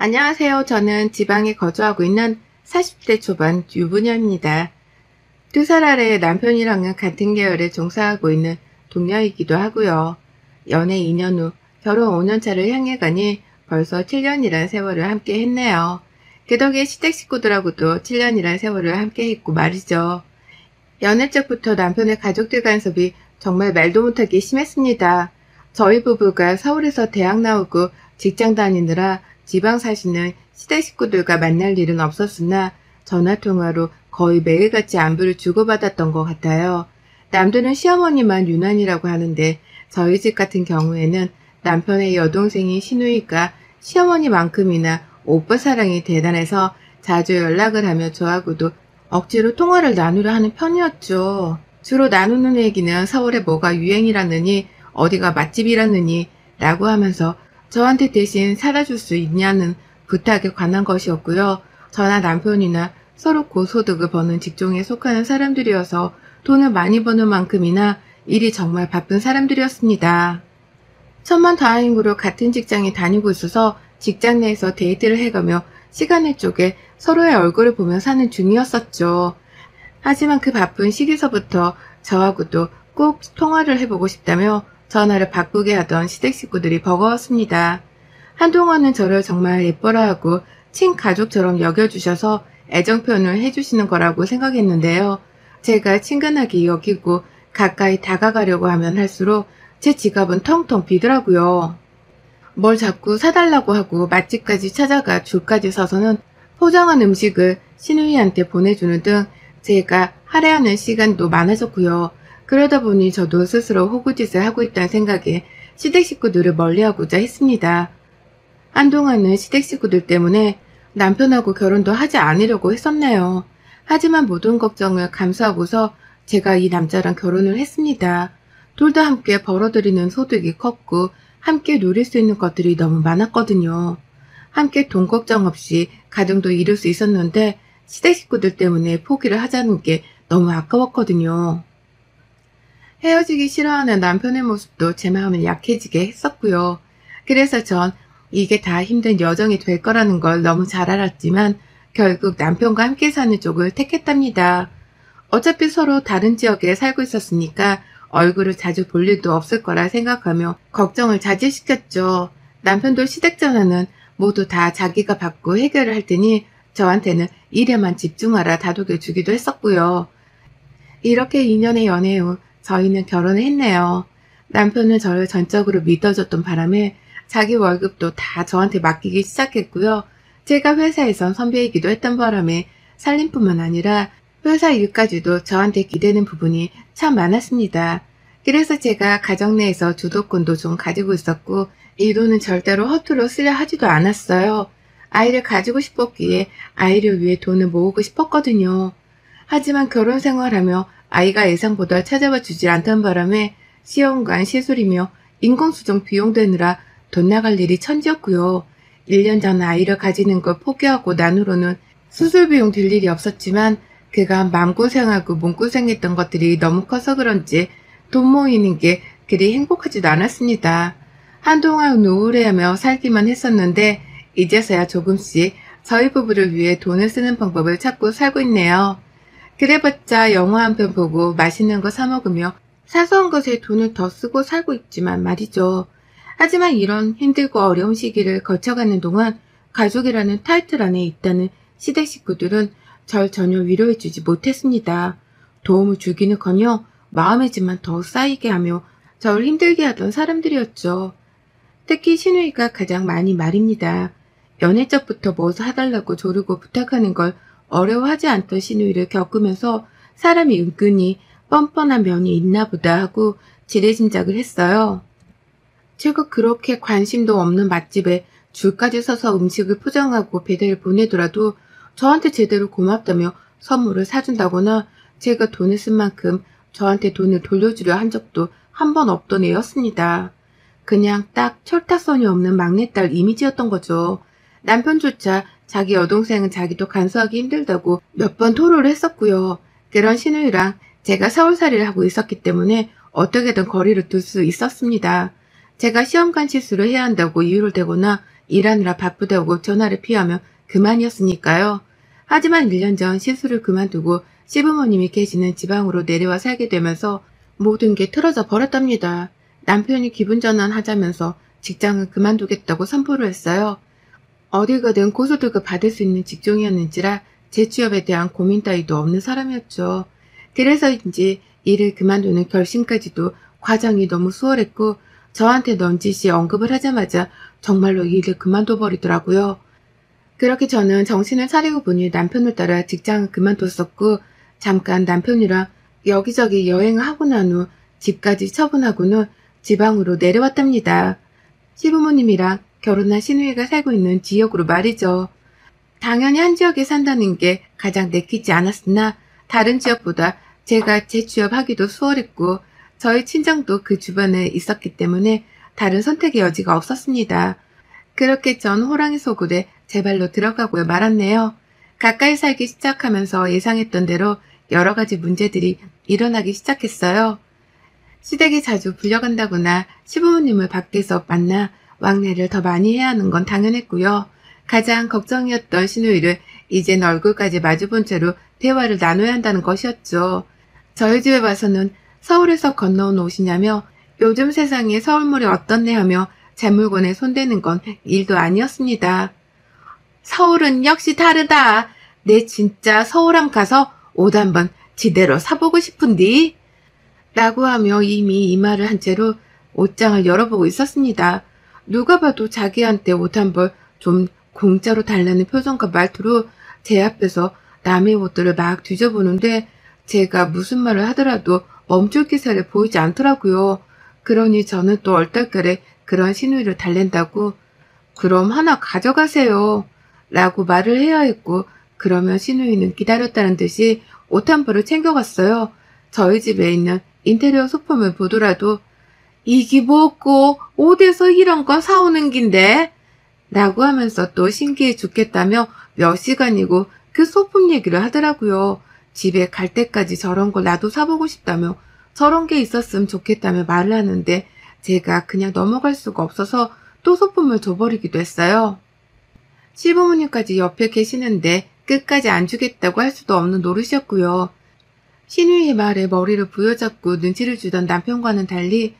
안녕하세요. 저는 지방에 거주하고 있는 40대 초반 유부녀입니다. 2살 아래 남편이랑은 같은 계열에 종사하고 있는 동료이기도 하고요. 연애 2년 후 결혼 5년 차를 향해 가니 벌써 7년이란 세월을 함께 했네요. 그 덕에 시댁 식구들하고도 7년이란 세월을 함께 했고 말이죠. 연애 때부터 남편의 가족들 간섭이 정말 말도 못하게 심했습니다. 저희 부부가 서울에서 대학 나오고 직장 다니느라 지방 사시는 시댁 식구들과 만날 일은 없었으나 전화통화로 거의 매일같이 안부를 주고받았던 것 같아요. 남들은 시어머니만 유난이라고 하는데 저희 집 같은 경우에는 남편의 여동생인 시누이가 시어머니만큼이나 오빠 사랑이 대단해서 자주 연락을 하며 저하고도 억지로 통화를 나누려 하는 편이었죠. 주로 나누는 얘기는 서울에 뭐가 유행이라느니 어디가 맛집이라느니 라고 하면서 저한테 대신 사다 줄 수 있냐는 부탁에 관한 것이었고요. 저나 남편이나 서로 고소득을 버는 직종에 속하는 사람들이어서 돈을 많이 버는 만큼이나 일이 정말 바쁜 사람들이었습니다. 천만다행으로 같은 직장에 다니고 있어서 직장 내에서 데이트를 해가며 시간을 쪼개 서로의 얼굴을 보며 사는 중이었었죠. 하지만 그 바쁜 시기서부터 저하고도 꼭 통화를 해보고 싶다며 전화를 바꾸게 하던 시댁 식구들이 버거웠습니다. 한동안은 저를 정말 예뻐라하고 친가족처럼 여겨주셔서 애정 표현을 해주시는 거라고 생각했는데요. 제가 친근하게 여기고 가까이 다가가려고 하면 할수록 제 지갑은 텅텅 비더라고요. 뭘 자꾸 사달라고 하고 맛집까지 찾아가 줄까지 서서는 포장한 음식을 시누이한테 보내주는 등 제가 할애하는 시간도 많아졌고요. 그러다 보니 저도 스스로 호구짓을 하고 있다는 생각에 시댁 식구들을 멀리하고자 했습니다. 한동안은 시댁 식구들 때문에 남편하고 결혼도 하지 않으려고 했었네요. 하지만 모든 걱정을 감수하고서 제가 이 남자랑 결혼을 했습니다. 둘 다 함께 벌어들이는 소득이 컸고 함께 누릴 수 있는 것들이 너무 많았거든요. 함께 돈 걱정 없이 가정도 이룰 수 있었는데 시댁 식구들 때문에 포기를 하자는 게 너무 아까웠거든요. 헤어지기 싫어하는 남편의 모습도 제 마음을 약해지게 했었고요. 그래서 전 이게 다 힘든 여정이 될 거라는 걸 너무 잘 알았지만 결국 남편과 함께 사는 쪽을 택했답니다. 어차피 서로 다른 지역에 살고 있었으니까 얼굴을 자주 볼 일도 없을 거라 생각하며 걱정을 자제시켰죠. 남편도 시댁 전화는 모두 다 자기가 받고 해결을 할 테니 저한테는 일에만 집중하라 다독여 주기도 했었고요. 이렇게 2년의 연애 후 저희는 결혼을 했네요. 남편은 저를 전적으로 믿어줬던 바람에 자기 월급도 다 저한테 맡기기 시작했고요. 제가 회사에선 선배이기도 했던 바람에 살림뿐만 아니라 회사 일까지도 저한테 기대는 부분이 참 많았습니다. 그래서 제가 가정 내에서 주도권도 좀 가지고 있었고 이 돈은 절대로 허투루 쓰려 하지도 않았어요. 아이를 가지고 싶었기에 아이를 위해 돈을 모으고 싶었거든요. 하지만 결혼 생활하며 아이가 예상보다 찾아와 주질 않던 바람에 시험관 시술이며 인공수정 비용 되느라 돈 나갈 일이 천지였고요. 1년 전 아이를 가지는 걸 포기하고 난후로는 수술 비용 들 일이 없었지만 그간 마음고생하고 몸고생했던 것들이 너무 커서 그런지 돈 모이는 게 그리 행복하지도 않았습니다. 한동안 우울해하며 살기만 했었는데 이제서야 조금씩 저희 부부를 위해 돈을 쓰는 방법을 찾고 살고 있네요. 그래봤자 영화 한 편 보고 맛있는 거 사 먹으며 사소한 것에 돈을 더 쓰고 살고 있지만 말이죠. 하지만 이런 힘들고 어려운 시기를 거쳐가는 동안 가족이라는 타이틀 안에 있다는 시댁 식구들은 절 전혀 위로해주지 못했습니다. 도움을 주기는커녕 마음의 짐만 더 쌓이게 하며 저를 힘들게 하던 사람들이었죠. 특히 시누이가 가장 많이 말입니다. 연애 때부터 뭐 사달라고 조르고 부탁하는 걸 어려워하지 않던 시누이를 겪으면서 사람이 은근히 뻔뻔한 면이 있나 보다 하고 지레짐작을 했어요. 제가 그렇게 관심도 없는 맛집에 줄까지 서서 음식을 포장하고 배달을 보내더라도 저한테 제대로 고맙다며 선물을 사준다거나 제가 돈을 쓴 만큼 저한테 돈을 돌려주려 한 적도 한 번 없던 애였습니다. 그냥 딱 철타선이 없는 막내딸 이미지였던 거죠. 남편조차 자기 여동생은 자기도 간수하기 힘들다고 몇 번 토로를 했었고요. 그런 시누이랑 제가 서울살이를 하고 있었기 때문에 어떻게든 거리를 둘 수 있었습니다. 제가 시험관 실수를 해야 한다고 이유를 대거나 일하느라 바쁘다고 전화를 피하면 그만이었으니까요. 하지만 1년 전 시술을 그만두고 시부모님이 계시는 지방으로 내려와 살게 되면서 모든 게 틀어져 버렸답니다. 남편이 기분 전환하자면서 직장을 그만두겠다고 선포를 했어요. 어딜 가든 고소득을 받을 수 있는 직종이었는지라 재취업에 대한 고민 따위도 없는 사람이었죠. 그래서인지 일을 그만두는 결심까지도 과정이 너무 수월했고 저한테 넌지시 언급을 하자마자 정말로 일을 그만둬 버리더라고요. 그렇게 저는 정신을 차리고 보니 남편을 따라 직장을 그만뒀었고 잠깐 남편이랑 여기저기 여행을 하고 난 후 집까지 처분하고는 지방으로 내려왔답니다. 시부모님이랑 결혼한 시누이가 살고 있는 지역으로 말이죠. 당연히 한 지역에 산다는 게 가장 내키지 않았으나 다른 지역보다 제가 재취업하기도 수월했고 저희 친정도 그 주변에 있었기 때문에 다른 선택의 여지가 없었습니다. 그렇게 전 호랑이 소굴에 제 발로 들어가고야 말았네요. 가까이 살기 시작하면서 예상했던 대로 여러 가지 문제들이 일어나기 시작했어요. 시댁에 자주 불려간다거나 시부모님을 밖에서 만나 왕래를 더 많이 해야 하는 건 당연했고요. 가장 걱정이었던 시누이를 이젠 얼굴까지 마주본 채로 대화를 나눠야 한다는 것이었죠. 저희 집에 와서는 서울에서 건너온 옷이냐며 요즘 세상에 서울물이 어떻네 하며 제 물건에 손대는 건 일도 아니었습니다. 서울은 역시 다르다. 내 진짜 서울함 가서 옷 한번 지대로 사보고 싶은디? 라고 하며 이미 이 말을 한 채로 옷장을 열어보고 있었습니다. 누가 봐도 자기한테 옷 한 벌 좀 공짜로 달라는 표정과 말투로 제 앞에서 남의 옷들을 막 뒤져보는데 제가 무슨 말을 하더라도 멈출 기세를 보이지 않더라고요. 그러니 저는 또 얼떨결에 그런 시누이를 달랜다고 그럼 하나 가져가세요 라고 말을 해야 했고 그러면 시누이는 기다렸다는 듯이 옷 한 벌을 챙겨갔어요. 저희 집에 있는 인테리어 소품을 보더라도 이게 뭐고 어디서 이런 거 사오는 긴데? 라고 하면서 또 신기해 죽겠다며 몇 시간이고 그 소품 얘기를 하더라고요. 집에 갈 때까지 저런 거 나도 사보고 싶다며 저런 게 있었으면 좋겠다며 말을 하는데 제가 그냥 넘어갈 수가 없어서 또 소품을 줘버리기도 했어요. 시부모님까지 옆에 계시는데 끝까지 안 주겠다고 할 수도 없는 노릇이었고요. 시누이의 말에 머리를 부여잡고 눈치를 주던 남편과는 달리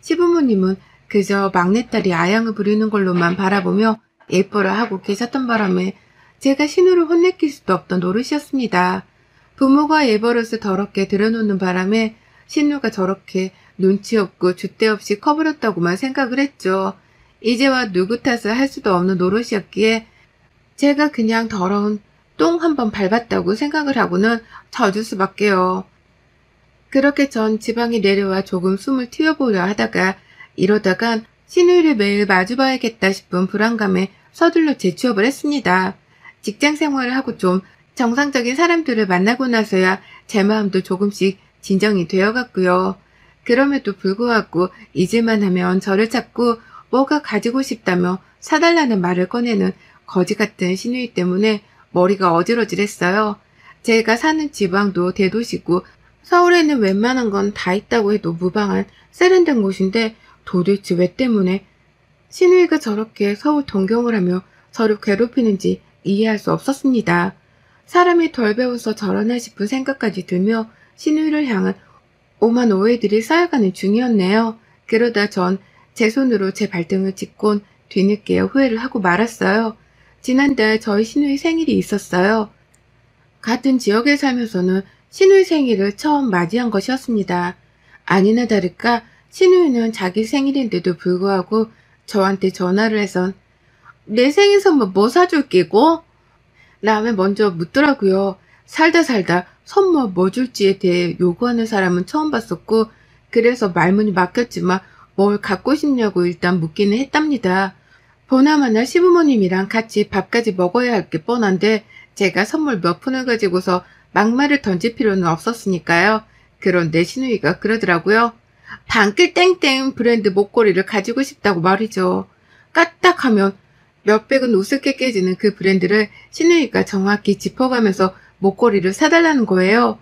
시부모님은 그저 막내딸이 아양을 부리는 걸로만 바라보며 예뻐라 하고 계셨던 바람에 제가 시누를 혼내킬 수도 없던 노릇이었습니다. 부모가 예버릇을 더럽게 들여놓는 바람에 시누가 저렇게 눈치 없고 줏대 없이 커버렸다고만 생각을 했죠. 이제와 누구 탓을 할 수도 없는 노릇이었기에 제가 그냥 더러운 똥 한 번 밟았다고 생각을 하고는 져줄 수밖에요. 그렇게 전 지방에 내려와 조금 숨을 틔워보려 하다가 이러다간 시누이를 매일 마주봐야겠다 싶은 불안감에 서둘러 재취업을 했습니다. 직장 생활을 하고 좀 정상적인 사람들을 만나고 나서야 제 마음도 조금씩 진정이 되어갔고요. 그럼에도 불구하고 잊을만 하면 저를 찾고 뭐가 가지고 싶다며 사달라는 말을 꺼내는 거지 같은 시누이 때문에 머리가 어질어질했어요. 제가 사는 지방도 대도시고 서울에는 웬만한 건 다 있다고 해도 무방한 세련된 곳인데 도대체 왜 때문에 시누이가 저렇게 서울 동경을 하며 저를 괴롭히는지 이해할 수 없었습니다. 사람이 덜 배워서 저러나 싶은 생각까지 들며 시누이를 향한 오만 오해들이 쌓여가는 중이었네요. 그러다 전 제 손으로 제 발등을 짚곤 뒤늦게 후회를 하고 말았어요. 지난달 저희 시누이 생일이 있었어요. 같은 지역에 살면서는 시누이 생일을 처음 맞이한 것이었습니다. 아니나 다를까 시누이는 자기 생일인데도 불구하고 저한테 전화를 해선 내 생일 선물 뭐 사줄 끼고? 라며 먼저 묻더라고요. 살다 선물 뭐 줄지에 대해 요구하는 사람은 처음 봤었고 그래서 말문이 막혔지만 뭘 갖고 싶냐고 일단 묻기는 했답니다. 보나마나 시부모님이랑 같이 밥까지 먹어야 할 게 뻔한데 제가 선물 몇 푼을 가지고서 막말을 던질 필요는 없었으니까요. 그런데 시누이가 그러더라고요. 반길 땡땡 브랜드 목걸이를 가지고 싶다고 말이죠. 까딱하면 몇백은 우습게 깨지는 그 브랜드를 시누이가 정확히 짚어가면서 목걸이를 사달라는 거예요.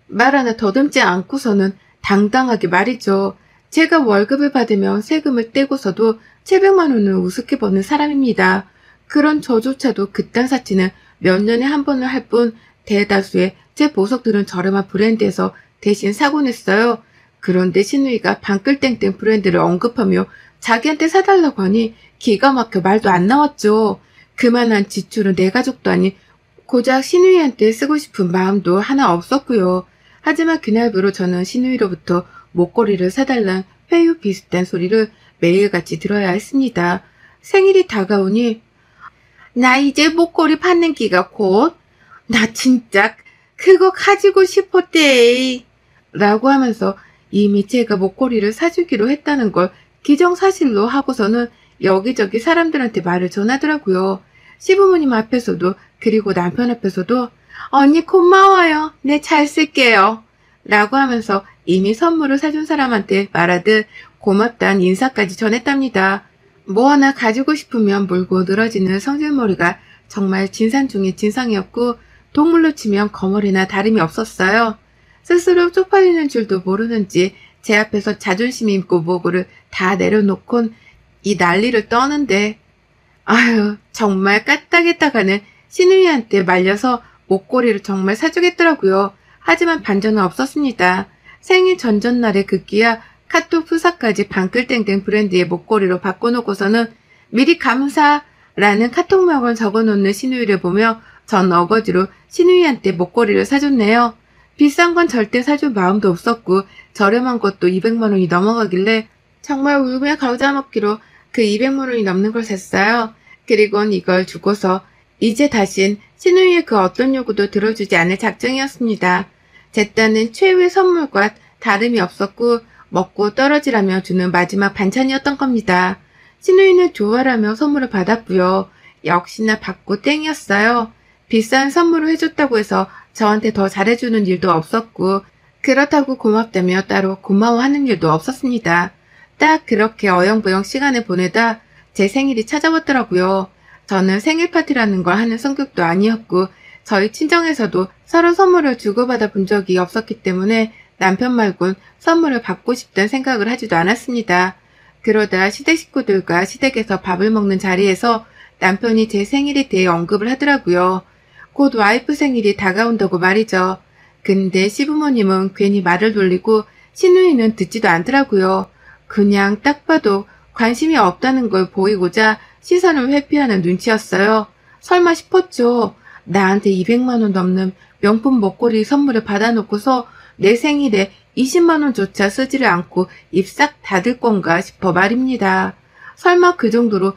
말 하나 더듬지 않고서는 당당하게 말이죠. 제가 월급을 받으면 세금을 떼고서도 700만 원을 우습게 버는 사람입니다. 그런 저조차도 그딴 사치는 몇 년에 한 번을 할 뿐 대다수의 제 보석들은 저렴한 브랜드에서 대신 사곤 했어요. 그런데 신우이가 방글땡땡 브랜드를 언급하며 자기한테 사달라고 하니 기가 막혀 말도 안 나왔죠. 그만한 지출은 내 가족도 아닌 고작 신우이한테 쓰고 싶은 마음도 하나 없었고요. 하지만 그날부로 저는 신우이로부터 목걸이를 사달란 회유 비슷한 소리를 매일같이 들어야 했습니다. 생일이 다가오니 나 이제 목걸이 받는 기가 곧 나 진짜 그거 가지고 싶었대 라고 하면서 이미 제가 목걸이를 사주기로 했다는 걸 기정사실로 하고서는 여기저기 사람들한테 말을 전하더라고요. 시부모님 앞에서도 그리고 남편 앞에서도 언니 고마워요. 네 잘 쓸게요. 라고 하면서 이미 선물을 사준 사람한테 말하듯 고맙다는 인사까지 전했답니다. 뭐 하나 가지고 싶으면 물고 늘어지는 성질머리가 정말 진상 중의 진상이었고 동물로 치면 거머리나 다름이 없었어요. 스스로 쪽팔리는 줄도 모르는지 제 앞에서 자존심 있고 뭐고를 다 내려놓곤 이 난리를 떠는데 아유 정말 까딱했다가는 신우이한테 말려서 목걸이를 정말 사주겠더라고요. 하지만 반전은 없었습니다. 생일 전전날에 급기야 카톡 프사까지 방글땡땡 브랜드의 목걸이로 바꿔놓고서는 미리 감사라는 카톡명을 적어놓는 신우이를 보며 전 어거지로 신우이한테 목걸이를 사줬네요. 비싼 건 절대 사줄 마음도 없었고 저렴한 것도 200만 원이 넘어가길래 정말 울며 겨자먹기로 그 200만 원이 넘는 걸 샀어요. 그리곤 이걸 주고서 이제 다신 신우이의 그 어떤 요구도 들어주지 않을 작정이었습니다. 제 딴은 최후의 선물과 다름이 없었고 먹고 떨어지라며 주는 마지막 반찬이었던 겁니다. 신우이는 좋아라며 선물을 받았고요. 역시나 받고 땡이었어요. 비싼 선물을 해줬다고 해서 저한테 더 잘해주는 일도 없었고 그렇다고 고맙다며 따로 고마워하는 일도 없었습니다. 딱 그렇게 어영부영 시간을 보내다 제 생일이 찾아왔더라고요. 저는 생일 파티라는 걸 하는 성격도 아니었고 저희 친정에서도 서로 선물을 주고받아 본 적이 없었기 때문에 남편 말곤 선물을 받고 싶다는 생각을 하지도 않았습니다. 그러다 시댁 식구들과 시댁에서 밥을 먹는 자리에서 남편이 제 생일에 대해 언급을 하더라고요. 곧 와이프 생일이 다가온다고 말이죠. 근데 시부모님은 괜히 말을 돌리고 신우이는 듣지도 않더라고요. 그냥 딱 봐도 관심이 없다는 걸 보이고자 시선을 회피하는 눈치였어요. 설마 싶었죠. 나한테 200만 원 넘는 명품 목걸이 선물을 받아놓고서 내 생일에 20만 원조차 쓰지를 않고 입 싹 닫을 건가 싶어 말입니다. 설마 그 정도로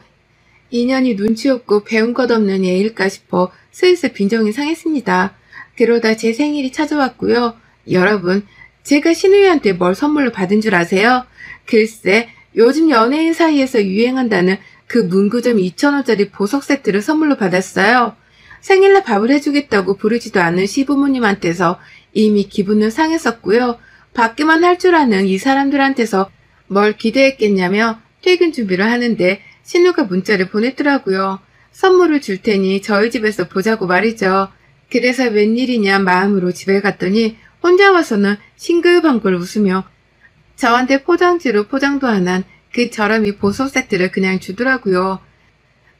인연이 눈치 없고 배운 것 없는 애일까 싶어 슬슬 빈정이 상했습니다. 그러다 제 생일이 찾아왔고요. 여러분, 제가 신우이한테 뭘 선물로 받은 줄 아세요? 글쎄, 요즘 연예인 사이에서 유행한다는 그 문구점 2,000원짜리 보석 세트를 선물로 받았어요. 생일날 밥을 해주겠다고 부르지도 않은 시부모님한테서 이미 기분은 상했었고요. 받기만 할 줄 아는 이 사람들한테서 뭘 기대했겠냐며 퇴근 준비를 하는데 신우가 문자를 보냈더라고요. 선물을 줄 테니 저희 집에서 보자고 말이죠. 그래서 웬일이냐 마음으로 집에 갔더니 혼자 와서는 싱글벙글 웃으며 저한테 포장지로 포장도 안 한 그 저렴이 보석 세트를 그냥 주더라고요.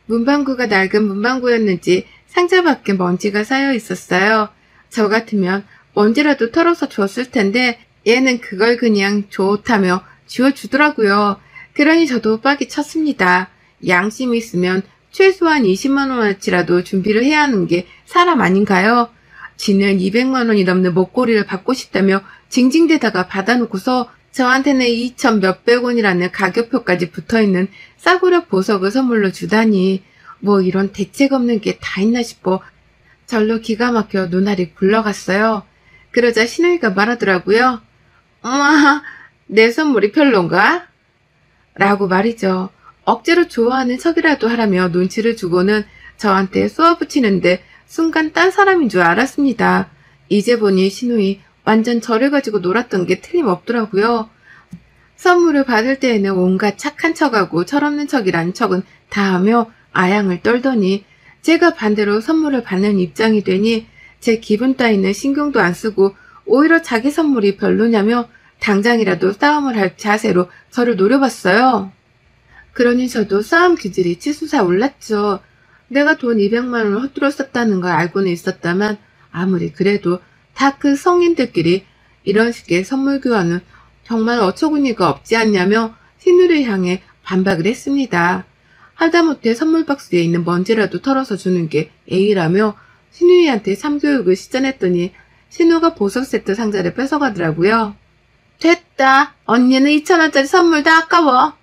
문방구가 낡은 문방구였는지 상자 밖에 먼지가 쌓여 있었어요. 저 같으면 먼지라도 털어서 줬을 텐데 얘는 그걸 그냥 좋다며 지워주더라고요. 그러니 저도 빡이 쳤습니다. 양심이 있으면 최소한 20만 원어치라도 준비를 해야 하는 게 사람 아닌가요? 지는 200만 원이 넘는 목걸이를 받고 싶다며 징징대다가 받아놓고서 저한테는 2천 몇백 원이라는 가격표까지 붙어있는 싸구려 보석을 선물로 주다니 뭐 이런 대책 없는 게 다 있나 싶어 절로 기가 막혀 눈알이 굴러갔어요. 그러자 신우이가 말하더라고요. 엄마, 내 선물이 별론가? 라고 말이죠. 억지로 좋아하는 척이라도 하라며 눈치를 주고는 저한테 쏘아붙이는데 순간 딴 사람인 줄 알았습니다. 이제 보니 신우이 완전 저를 가지고 놀았던 게 틀림없더라고요. 선물을 받을 때에는 온갖 착한 척하고 철없는 척이란 척은 다 하며 아양을 떨더니 제가 반대로 선물을 받는 입장이 되니 제 기분 따위는 신경도 안 쓰고 오히려 자기 선물이 별로냐며 당장이라도 싸움을 할 자세로 저를 노려봤어요. 그러니 저도 싸움 기질이 치솟아 올랐죠. 내가 돈 200만 원을 헛들어 썼다는 걸 알고는 있었다만 아무리 그래도 다 그 성인들끼리 이런 식의 선물 교환은 정말 어처구니가 없지 않냐며 신우를 향해 반박을 했습니다. 하다못해 선물 박스에 있는 먼지라도 털어서 주는 게 예의라며 신우이한테 참교육을 시전했더니 신우가 보석 세트 상자를 뺏어가더라고요. 됐다. 언니는 2,000원짜리 선물 다 아까워.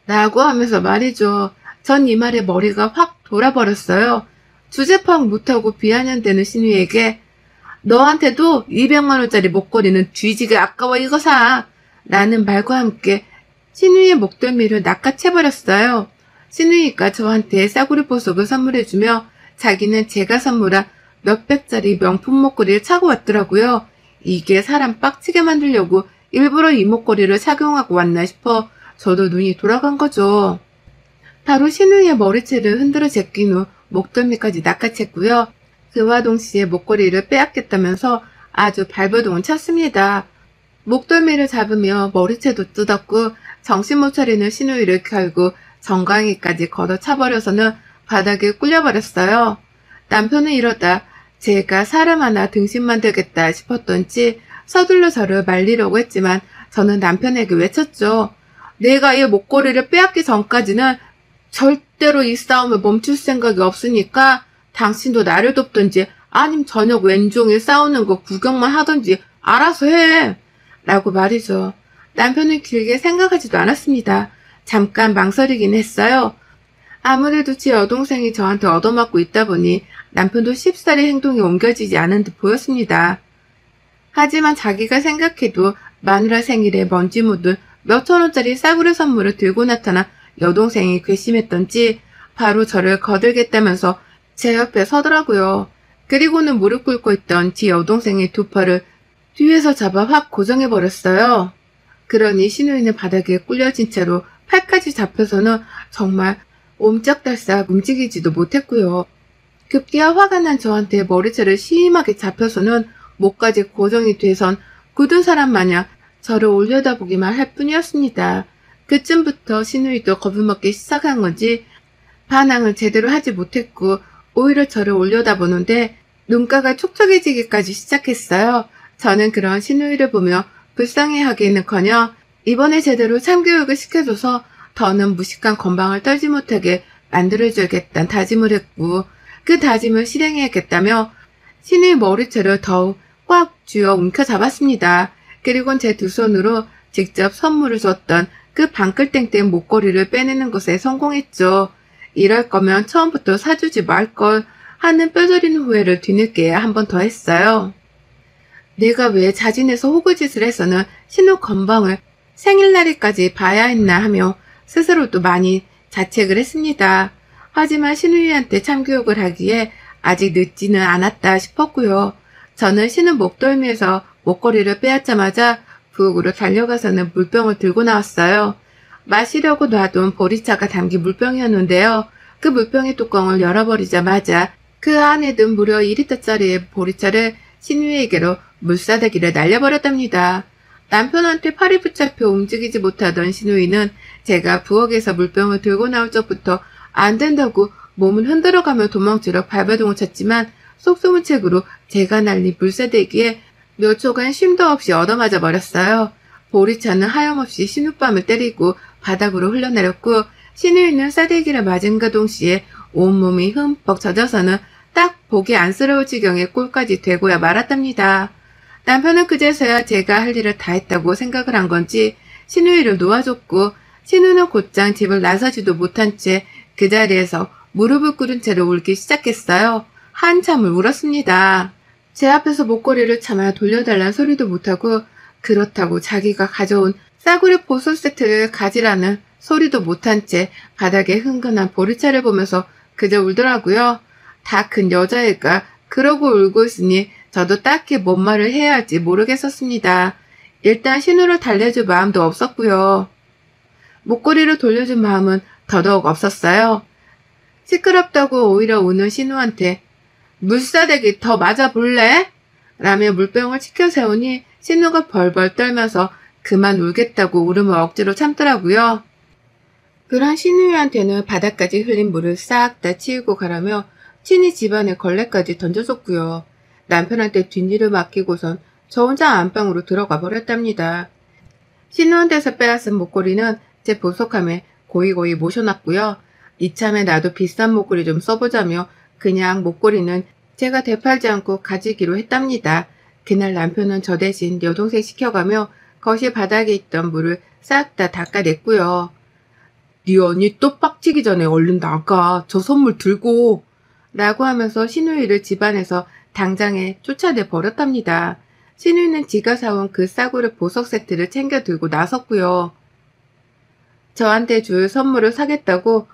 라고 하면서 말이죠. 전 이 말에 머리가 확 돌아버렸어요. 주제 파악 못하고 비아냥대는 신우에게 너한테도 200만원짜리 목걸이는 뒤지게 아까워 이거 사. 라는 말과 함께 신우의 목덜미를 낚아채버렸어요. 신우이가 저한테 싸구려 보석을 선물해주며 자기는 제가 선물한 몇백짜리 명품 목걸이를 차고 왔더라고요. 이게 사람 빡치게 만들려고 일부러 이 목걸이를 착용하고 왔나 싶어 저도 눈이 돌아간 거죠. 바로 신우이의 머리채를 흔들어 제낀 후 목덜미까지 낚아챘고요. 그와 동시에 목걸이를 빼앗겠다면서 아주 발버둥을 쳤습니다. 목덜미를 잡으며 머리채도 뜯었고 정신 못 차리는 신우이를 결국 정강이까지 걷어차버려서는 바닥에 꿀려버렸어요. 남편은 이러다 제가 사람 하나 등신 만들겠다 싶었던지 서둘러 저를 말리려고 했지만 저는 남편에게 외쳤죠. 내가 이 목걸이를 빼앗기 전까지는 절대로 이 싸움을 멈출 생각이 없으니까 당신도 나를 돕든지 아님 저녁 왼종일 싸우는 거 구경만 하든지 알아서 해. 라고 말이죠. 남편은 길게 생각하지도 않았습니다. 잠깐 망설이긴 했어요. 아무래도 제 여동생이 저한테 얻어맞고 있다 보니 남편도 쉽사리 행동이 옮겨지지 않은 듯 보였습니다. 하지만 자기가 생각해도 마누라 생일에 먼지 묻은 몇천 원짜리 싸구려 선물을 들고 나타난 여동생이 괘씸했던지 바로 저를 거들겠다면서 제 옆에 서더라고요. 그리고는 무릎 꿇고 있던 제 여동생의 두 팔을 뒤에서 잡아 확 고정해버렸어요. 그러니 신우이는 바닥에 꿀려진 채로 팔까지 잡혀서는 정말 옴짝달싹 움직이지도 못했고요. 급기야 화가 난 저한테 머리채를 심하게 잡혀서는 목까지 고정이 돼선 굳은 사람 마냥 저를 올려다보기만 할 뿐이었습니다. 그쯤부터 신우이도 겁을 먹기 시작한 건지 반항을 제대로 하지 못했고 오히려 저를 올려다보는데 눈가가 촉촉해지기까지 시작했어요. 저는 그런 신우이를 보며 불쌍해하기는커녕 이번에 제대로 참교육을 시켜줘서 더는 무식한 건방을 떨지 못하게 만들어줘야겠다는 다짐을 했고 그 다짐을 실행해야겠다며 신우이 머리채를 더욱 꽉 쥐어 움켜잡았습니다. 그리고는 제 두 손으로 직접 선물을 줬던 그 방글땡땡 목걸이를 빼내는 것에 성공했죠. 이럴 거면 처음부터 사주지 말걸 하는 뼈저리는 후회를 뒤늦게 한 번 더 했어요. 내가 왜 자진해서 호구짓을 해서는 신우 건방을 생일날에까지 봐야 했나 하며 스스로도 많이 자책을 했습니다. 하지만 신우이한테 참교육을 하기에 아직 늦지는 않았다 싶었고요. 저는 신우 목덜미에서 목걸이를 빼앗자마자 부엌으로 달려가서는 물병을 들고 나왔어요. 마시려고 놔둔 보리차가 담긴 물병이었는데요. 그 물병의 뚜껑을 열어버리자마자 그 안에 든 무려 2리터짜리의 보리차를 신우이에게로 물사대기를 날려버렸답니다. 남편한테 팔이 붙잡혀 움직이지 못하던 신우이는 제가 부엌에서 물병을 들고 나올 적부터 안 된다고 몸을 흔들어가며 도망치려 발버둥을 쳤지만 속수무책으로 제가 날린 물사대기에 몇 초간 쉼도 없이 얻어맞아 버렸어요. 보리차는 하염없이 신우뺨을 때리고 바닥으로 흘러내렸고 신우이는 싸대기를 맞은가 동시에 온몸이 흠뻑 젖어서는 딱 보기 안쓰러울 지경의 꼴까지 되고야 말았답니다. 남편은 그제서야 제가 할 일을 다 했다고 생각을 한 건지 신우이를 놓아줬고 신우는 곧장 집을 나서지도 못한 채 그 자리에서 무릎을 꿇은 채로 울기 시작했어요. 한참을 울었습니다. 제 앞에서 목걸이를 참아 돌려달라는 소리도 못하고 그렇다고 자기가 가져온 싸구려 보석 세트를 가지라는 소리도 못한 채 바닥에 흥건한 보리차를 보면서 그저 울더라고요. 다 큰 여자애가 그러고 울고 있으니 저도 딱히 뭔 말을 해야 할지 모르겠었습니다. 일단 신우를 달래줄 마음도 없었고요. 목걸이를 돌려준 마음은 더더욱 없었어요. 시끄럽다고 오히려 우는 신우한테 물사대기 더 맞아볼래? 라며 물병을 치켜 세우니 신우가 벌벌 떨면서 그만 울겠다고 울음을 억지로 참더라고요. 그런 신우이한테는 바닥까지 흘린 물을 싹 다 치우고 가라며 친히 집안에 걸레까지 던져줬고요. 남편한테 뒷일을 맡기고선 저 혼자 안방으로 들어가 버렸답니다. 신우한테서 빼앗은 목걸이는 제 보석함에 고이고이 모셔놨고요. 이참에 나도 비싼 목걸이 좀 써보자며 그냥 목걸이는 제가 되팔지 않고 가지기로 했답니다. 그날 남편은 저 대신 여동생 시켜가며 거실 바닥에 있던 물을 싹 다 닦아냈고요. 네 언니 또 빡치기 전에 얼른 나가. 저 선물 들고. 라고 하면서 신우이를 집안에서 당장에 쫓아내 버렸답니다. 신우이는 지가 사온 그 싸구려 보석 세트를 챙겨 들고 나섰고요. 저한테 줄 선물을 사겠다고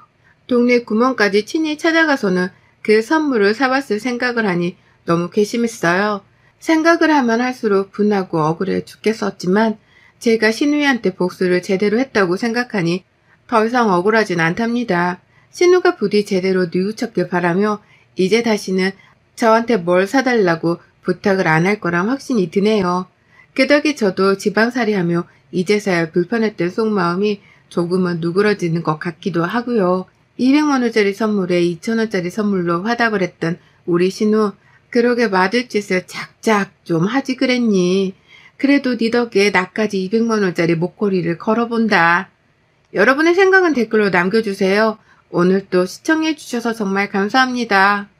동네 구멍까지 친히 찾아가서는 그 선물을 사왔을 생각을 하니 너무 괘씸했어요. 생각을 하면 할수록 분하고 억울해 죽겠었지만 제가 신우이한테 복수를 제대로 했다고 생각하니 더 이상 억울하진 않답니다. 신우가 부디 제대로 뉘우쳤길 바라며 이제 다시는 저한테 뭘 사달라고 부탁을 안 할 거란 확신이 드네요. 그 덕에 저도 지방살이하며 이제서야 불편했던 속마음이 조금은 누그러지는 것 같기도 하고요. 200만원짜리 선물에 2,000원짜리 선물로 화답을 했던 우리 신우, 그러게 맞을 짓을 작작 좀 하지 그랬니. 그래도 네 덕에 나까지 200만원짜리 목걸이를 걸어본다. 여러분의 생각은 댓글로 남겨주세요. 오늘 또 시청해주셔서 정말 감사합니다.